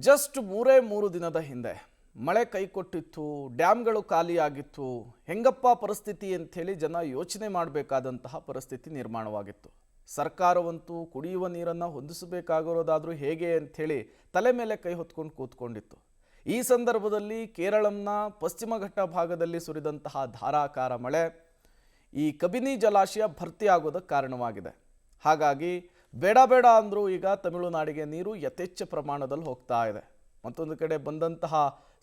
Just 3 ದಿನದ ಹಿಂದೆ ಮಳೆ ಕೈಕೊಟ್ಟಿತ್ತು, ಡ್ಯಾಮ್ಗಳು ಖಾಲಿಯಾಗಿತ್ತು. ಹೆಂಗಪ್ಪ ಪರಿಸ್ಥಿತಿ ಅಂಥೇಳಿ ಜನ ಯೋಚನೆ ಮಾಡಬೇಕಾದಂತಹ ಪರಿಸ್ಥಿತಿ ನಿರ್ಮಾಣವಾಗಿತ್ತು. ಸರ್ಕಾರವಂತೂ ಕುಡಿಯುವ ನೀರನ್ನು ಹೊಂದಿಸಬೇಕಾಗಿರೋದಾದರೂ ಹೇಗೆ ಅಂಥೇಳಿ ತಲೆ ಮೇಲೆ ಕೈ ಹೊತ್ಕೊಂಡು ಕೂತ್ಕೊಂಡಿತ್ತು. ಈ ಸಂದರ್ಭದಲ್ಲಿ ಕೇರಳಂನ ಪಶ್ಚಿಮ ಘಟ್ಟ ಭಾಗದಲ್ಲಿ ಸುರಿದಂತಹ ಧಾರಾಕಾರ ಮಳೆ ಈ ಕಬಿನಿ ಜಲಾಶಯ ಭರ್ತಿಯಾಗೋದಕ್ಕೆ ಕಾರಣವಾಗಿದೆ. ಹಾಗಾಗಿ ಬೇಡ ಅಂದರೂ ಈಗ ತಮಿಳುನಾಡಿಗೆ ನೀರು ಯಥೇಚ್ಛ ಪ್ರಮಾಣದಲ್ಲಿ ಹೋಗ್ತಾ ಇದೆ. ಮತ್ತೊಂದು ಕಡೆ ಬಂದಂತಹ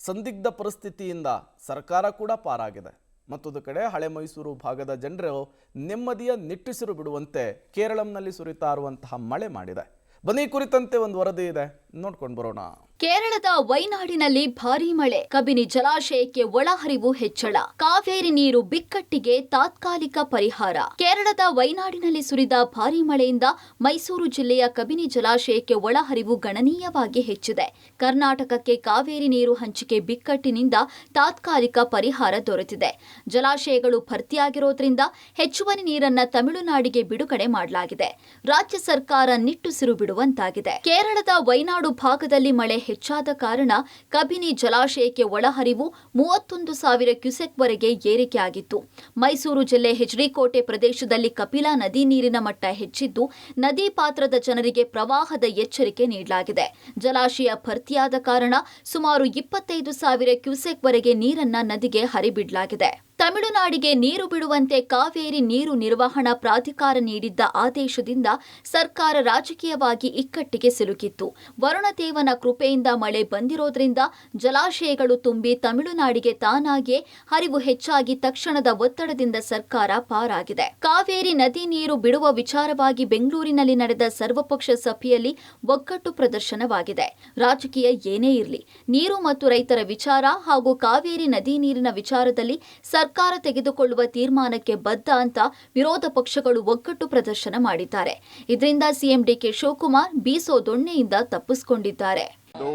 ಸಂದಿಗ್ಧ ಪರಿಸ್ಥಿತಿಯಿಂದ ಸರ್ಕಾರ ಕೂಡ ಪಾರಾಗಿದೆ. ಮತ್ತೊಂದು ಕಡೆ ಹಳೆ ಮೈಸೂರು ಭಾಗದ ಜನರು ನೆಮ್ಮದಿಯ ನಿಟ್ಟುಸಿರು ಬಿಡುವಂತೆ ಕೇರಳಂನಲ್ಲಿ ಸುರಿತಾ ಇರುವಂತಹ ಮಳೆ ಮಾಡಿದೆ. ಬನ್ನಿ ಕುರಿತಂತೆ ಒಂದು ವರದಿ ಇದೆ, ನೋಡ್ಕೊಂಡು ಬರೋಣ. ಕೇರಳದ ವೈನಾಡಿನಲ್ಲಿ ಭಾರೀ ಮಳೆ, ಕಬಿನಿ ಜಲಾಶಯಕ್ಕೆ ಒಳಹರಿವು ಹೆಚ್ಚಳ, ಕಾವೇರಿ ನೀರು ಬಿಕ್ಕಟ್ಟಿಗೆ ತಾತ್ಕಾಲಿಕ ಪರಿಹಾರ. ಕೇರಳದ ವೈನಾಡಿನಲ್ಲಿ ಸುರಿದ ಭಾರೀ ಮಳೆಯಿಂದ ಮೈಸೂರು ಜಿಲ್ಲೆಯ ಕಬಿನಿ ಜಲಾಶಯಕ್ಕೆ ಒಳಹರಿವು ಗಣನೀಯವಾಗಿ ಹೆಚ್ಚಿದೆ. ಕರ್ನಾಟಕಕ್ಕೆ ಕಾವೇರಿ ನೀರು ಹಂಚಿಕೆ ಬಿಕ್ಕಟ್ಟಿನಿಂದ ತಾತ್ಕಾಲಿಕ ಪರಿಹಾರ ದೊರೆತಿದೆ. ಜಲಾಶಯಗಳು ಭರ್ತಿಯಾಗಿರೋದ್ರಿಂದ ಹೆಚ್ಚುವರಿ ನೀರನ್ನ ತಮಿಳುನಾಡಿಗೆ ಬಿಡುಗಡೆ ಮಾಡಲಾಗಿದೆ. ರಾಜ್ಯ ಸರ್ಕಾರ ನಿಟ್ಟುಸಿರು ಬಿಡುವಂತಾಗಿದೆ. ಕೇರಳದ ವೈನಾಡು ಭಾಗದಲ್ಲಿ ಮಳೆ ಹೆಚ್ಚಾದ ಕಾರಣ ಕಬಿನಿ ಜಲಾಶಯಕ್ಕೆ ಒಳಹರಿವು 31,000 ಕ್ಯೂಸೆಕ್ ವರೆಗೆ ಏರಿಕೆಯಾಗಿತ್ತು. ಮೈಸೂರು ಜಿಲ್ಲೆ ಹೆಜ್ರಿಕೋಟೆ ಪ್ರದೇಶದಲ್ಲಿ ಕಪಿಲಾ ನದಿ ನೀರಿನ ಮಟ್ಟ ಹೆಚ್ಚಿದ್ದು, ನದಿ ಪಾತ್ರದ ಜನರಿಗೆ ಪ್ರವಾಹದ ಎಚ್ಚರಿಕೆ ನೀಡಲಾಗಿದೆ. ಜಲಾಶಯ ಭರ್ತಿಯಾದ ಕಾರಣ ಸುಮಾರು 25,000 ಕ್ಯೂಸೆಕ್ ವರೆಗೆ ನೀರನ್ನ ನದಿಗೆ ಹರಿಬಿಡಲಾಗಿದೆ. ತಮಿಳುನಾಡಿಗೆ ನೀರು ಬಿಡುವಂತೆ ಕಾವೇರಿ ನೀರು ನಿರ್ವಹಣಾ ಪ್ರಾಧಿಕಾರ ನೀಡಿದ್ದ ಆದೇಶದಿಂದ ಸರ್ಕಾರ ರಾಜಕೀಯವಾಗಿ ಇಕ್ಕಟ್ಟಿಗೆ ಸಿಲುಕಿತ್ತು. ವರುಣದೇವನ ಕೃಪೆಯಿಂದ ಮಳೆ ಬಂದಿರೋದ್ರಿಂದ ಜಲಾಶಯಗಳು ತುಂಬಿ ತಮಿಳುನಾಡಿಗೆ ತಾನಾಗಿಯೇ ಹರಿವು ಹೆಚ್ಚಾಗಿ ತಕ್ಷಣದ ಒತ್ತಡದಿಂದ ಸರ್ಕಾರ ಪಾರಾಗಿದೆ. ಕಾವೇರಿ ನದಿ ನೀರು ಬಿಡುವ ವಿಚಾರವಾಗಿ ಬೆಂಗಳೂರಿನಲ್ಲಿ ನಡೆದ ಸರ್ವಪಕ್ಷ ಸಭೆಯಲ್ಲಿ ಒಗ್ಗಟ್ಟು ಪ್ರದರ್ಶನವಾಗಿದೆ. ರಾಜಕೀಯ ಏನೇ ಇರಲಿ, ನೀರು ಮತ್ತು ರೈತರ ವಿಚಾರ ಹಾಗೂ ಕಾವೇರಿ ನದಿ ನೀರಿನ ವಿಚಾರದಲ್ಲಿ ಸರ್ಕಾರ ತೆಗೆದುಕೊಳ್ಳುವ ತೀರ್ಮಾನಕ್ಕೆ ಬದ್ಧ ಅಂತ ವಿರೋಧ ಪಕ್ಷಗಳು ಒಗ್ಗಟ್ಟು ಪ್ರದರ್ಶನ ಮಾಡಿದ್ದಾರೆ. ಇದರಿಂದ ಸಿಎಂ ಡಿಕೆ ಶಿವಕುಮಾರ್ ಬೀಸೋ ದೊಣ್ಣೆಯಿಂದ ತಪ್ಪಿಸಿಕೊಂಡಿದ್ದಾರೆ.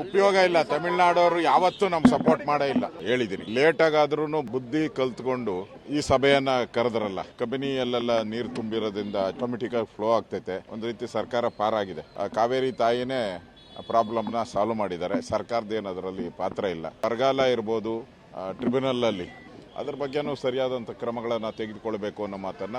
ಉಪಯೋಗ ಇಲ್ಲ. ತಮಿಳುನಾಡವರು ಯಾವತ್ತೂ ನಮ್ ಸಪೋರ್ಟ್ ಮಾಡೇ ಇಲ್ಲ. ಹೇಳಿದೀನಿ, ಲೇಟ್ ಆಗಾದ್ರೂ ಬುದ್ಧಿ ಕಲ್ತ್ಕೊಂಡು ಈ ಸಭೆಯನ್ನ ಕರೆದ್ರಲ್ಲ. ಕಬಿನಿಯಲ್ಲೆಲ್ಲ ನೀರು ತುಂಬಿರೋದ್ರಿಂದ ಆಟೋಮೆಟಿಕ್ ಆಗಿ ಫ್ಲೋ ಆಗ್ತೈತೆ. ಒಂದ್ ರೀತಿ ಸರ್ಕಾರ ಪಾರಾಗಿದೆ. ಕಾವೇರಿ ತಾಯಿನೇ ಪ್ರಾಬ್ಲಮ್ ನ ಸಾಲ್ವ್ ಮಾಡಿದ್ದಾರೆ. ಸರ್ಕಾರದ ಅದರಲ್ಲಿ ಪಾತ್ರ ಇಲ್ಲ. ಬರಗಾಲ ಇರ್ಬೋದು, ಟ್ರಿಬ್ಯುನಲ್ ಅಲ್ಲಿ ಅದರ ಬಗ್ಗೆನೂ ಸರಿಯಾದಂತ ಕ್ರಮಗಳನ್ನ ತೆಗೆದುಕೊಳ್ಳಬೇಕು ಅನ್ನೋ ಮಾತನ್ನ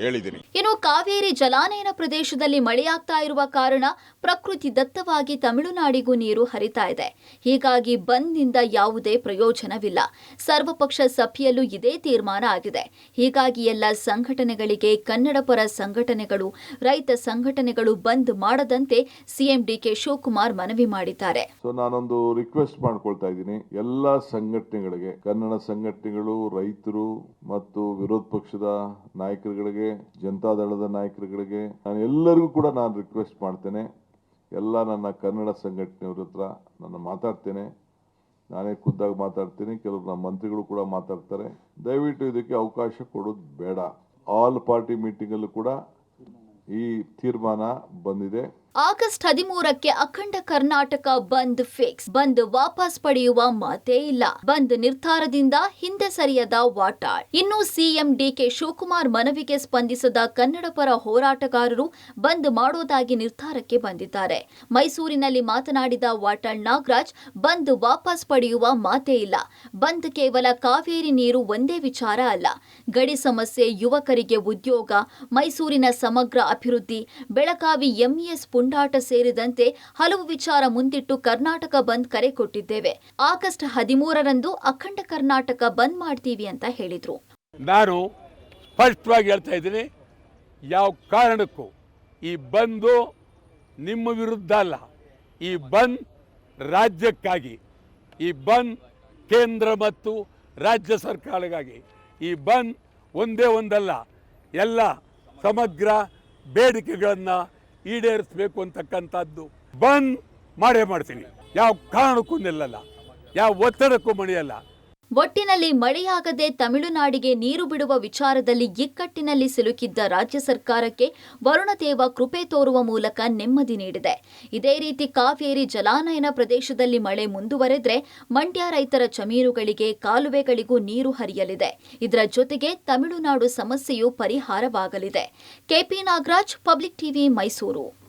ಹೇಳಿದ್ದೀನಿ. ಇನ್ನು ಕಾವೇರಿ ಜಲಾನಯನ ಪ್ರದೇಶದಲ್ಲಿ ಮಳೆಯಾಗ್ತಾ ಇರುವ ಕಾರಣ ಪ್ರಕೃತಿ ದತ್ತವಾಗಿ ತಮಿಳುನಾಡಿಗೂ ನೀರು ಹರಿತಾ ಇದೆ. ಹೀಗಾಗಿ ಬಂದ್ನಿಂದ ಯಾವುದೇ ಪ್ರಯೋಜನವಿಲ್ಲ. ಸರ್ವಪಕ್ಷ ಸಭೆಯಲ್ಲೂ ಇದೇ ತೀರ್ಮಾನ ಆಗಿದೆ. ಹೀಗಾಗಿ ಎಲ್ಲ ಸಂಘಟನೆಗಳಿಗೆ, ಕನ್ನಡ ಪರ ಸಂಘಟನೆಗಳು, ರೈತ ಸಂಘಟನೆಗಳು ಬಂದ್ ಮಾಡದಂತೆ ಸಿಎಂ ಡಿಕೆ ಶಿವಕುಮಾರ್ ಮನವಿ ಮಾಡಿದ್ದಾರೆ. ನಾನೊಂದು ರಿಕ್ವೆಸ್ಟ್ ಮಾಡ್ಕೊಳ್ತಾ ಇದ್ದೀನಿ ಎಲ್ಲಾ ಸಂಘಟನೆಗಳಿಗೆ, ಕನ್ನಡ ಸಂಘಟನೆಗಳು, ರೈತರು ಮತ್ತು ವಿರೋಧ ಪಕ್ಷದ ನಾಯಕರುಗಳಿಗೆ, ಜನತಾದಳದ ನಾಯಕರುಗಳಿಗೆ, ನಾನು ಎಲ್ಲರಿಗೂ ಕೂಡ ನಾನು ರಿಕ್ವೆಸ್ಟ್ ಮಾಡ್ತೇನೆ. ಎಲ್ಲ ನನ್ನ ಕನ್ನಡ ಸಂಘಟನೆಯವ್ರ ಹತ್ರ ನಾನು ಮಾತಾಡ್ತೇನೆ. ನಾನೇ ಖುದ್ದಾಗಿ ಮಾತಾಡ್ತೀನಿ. ಕೆಲವರು ನಮ್ಮ ಮಂತ್ರಿಗಳು ಕೂಡ ಮಾತಾಡ್ತಾರೆ. ದಯವಿಟ್ಟು ಇದಕ್ಕೆ ಅವಕಾಶ ಕೊಡೋದು ಬೇಡ. ಆಲ್ ಪಾರ್ಟಿ ಮೀಟಿಂಗ್ ಅಲ್ಲೂ ಕೂಡ ಈ ತೀರ್ಮಾನ ಬಂದಿದೆ. ಆಗಸ್ಟ್ 13ಕ್ಕೆ ಅಖಂಡ ಕರ್ನಾಟಕ ಬಂದ್ ಫಿಕ್ಸ್. ಬಂದ್ ವಾಪಸ್ ಪಡೆಯುವ ಮಾತೇ ಇಲ್ಲ. ಬಂದ್ ನಿರ್ಧಾರದಿಂದ ಹಿಂದೆ ಸರಿಯದ ವಾಟಾಳ್. ಇನ್ನು ಸಿಎಂ ಡಿಕೆ ಶಿವಕುಮಾರ್ ಮನವಿಗೆ ಸ್ಪಂದಿಸದ ಕನ್ನಡ ಪರ ಹೋರಾಟಗಾರರು ಬಂದ್ ಮಾಡೋದಾಗಿ ನಿರ್ಧಾರಕ್ಕೆ ಬಂದಿದ್ದಾರೆ. ಮೈಸೂರಿನಲ್ಲಿ ಮಾತನಾಡಿದ ವಾಟಾಳ್ ನಾಗರಾಜ್, ಬಂದ್ ವಾಪಸ್ ಪಡೆಯುವ ಮಾತೇ ಇಲ್ಲ. ಬಂದ್ ಕೇವಲ ಕಾವೇರಿ ನೀರು ಒಂದೇ ವಿಚಾರ ಅಲ್ಲ. ಗಡಿ ಸಮಸ್ಯೆ, ಯುವಕರಿಗೆ ಉದ್ಯೋಗ, ಮೈಸೂರಿನ ಸಮಗ್ರ ಅಭಿವೃದ್ಧಿ, ಬೆಳಗಾವಿ ಎಂಇಎಸ್ ಪುಂಡಾಟ ಸೇರಿದಂತೆ ಹಲವು ವಿಚಾರ ಮುಂದಿಟ್ಟು ಕರ್ನಾಟಕ ಬಂದ್ ಕರೆ ಕೊಟ್ಟಿದ್ದೇವೆ. ಆಗಸ್ಟ್ 13ರಂದು ಅಖಂಡ ಕರ್ನಾಟಕ ಬಂದ್ ಮಾಡ್ತೀವಿ ಅಂತ ಹೇಳಿದ್ರು. ನಾನು ಸ್ಪಷ್ಟವಾಗಿ ಹೇಳ್ತಾ ಇದ್ದೀನಿ, ಯಾವ ಕಾರಣಕ್ಕೂ ಈ ಬಂದು ನಿಮ್ಮ ವಿರುದ್ಧ ಅಲ್ಲ. ಈ ಬಂದ್ ರಾಜ್ಯಕ್ಕಾಗಿ, ಈ ಬಂದ್ ಕೇಂದ್ರ ಮತ್ತು ರಾಜ್ಯ ಸರ್ಕಾರಕ್ಕಾಗಿ. ಈ ಬಂದ್ ಒಂದೇ ಒಂದಲ್ಲ, ಎಲ್ಲ ಸಮಗ್ರ ಬೇಡಿಕೆಗಳನ್ನು ಈಡೇರಿಸಬೇಕು ಅಂತಕ್ಕಂಥದ್ದು. ಬಂದ್ ಮಾಡೇ ಮಾಡ್ತೀನಿ. ಯಾವ ಕಾರಣಕ್ಕೂ ನಿಲ್ಲಲ್ಲ, ಯಾವ ಒತ್ತಡಕ್ಕೂ ಮಣಿಯಲ್ಲ. ಒಟ್ಟಿನಲ್ಲಿ ಮಳೆಯಾಗದೆ ತಮಿಳುನಾಡಿಗೆ ನೀರು ಬಿಡುವ ವಿಚಾರದಲ್ಲಿ ಇಕ್ಕಟ್ಟಿನಲ್ಲಿ ಸಿಲುಕಿದ್ದ ರಾಜ್ಯ ಸರ್ಕಾರಕ್ಕೆ ವರುಣದೇವ ಕೃಪೆ ತೋರುವ ಮೂಲಕ ನೆಮ್ಮದಿ ನೀಡಿದೆ. ಇದೇ ರೀತಿ ಕಾವೇರಿ ಜಲಾನಯನ ಪ್ರದೇಶದಲ್ಲಿ ಮಳೆ ಮುಂದುವರೆದ್ರೆ ಮಂಡ್ಯ ರೈತರ ಜಮೀನುಗಳಿಗೆ, ಕಾಲುವೆಗಳಿಗೂ ನೀರು ಹರಿಯಲಿದೆ. ಇದರ ಜೊತೆಗೆ ತಮಿಳುನಾಡು ಸಮಸ್ಯೆಯೂ ಪರಿಹಾರವಾಗಲಿದೆ. KP Nagaraj, public TV, Mysuru.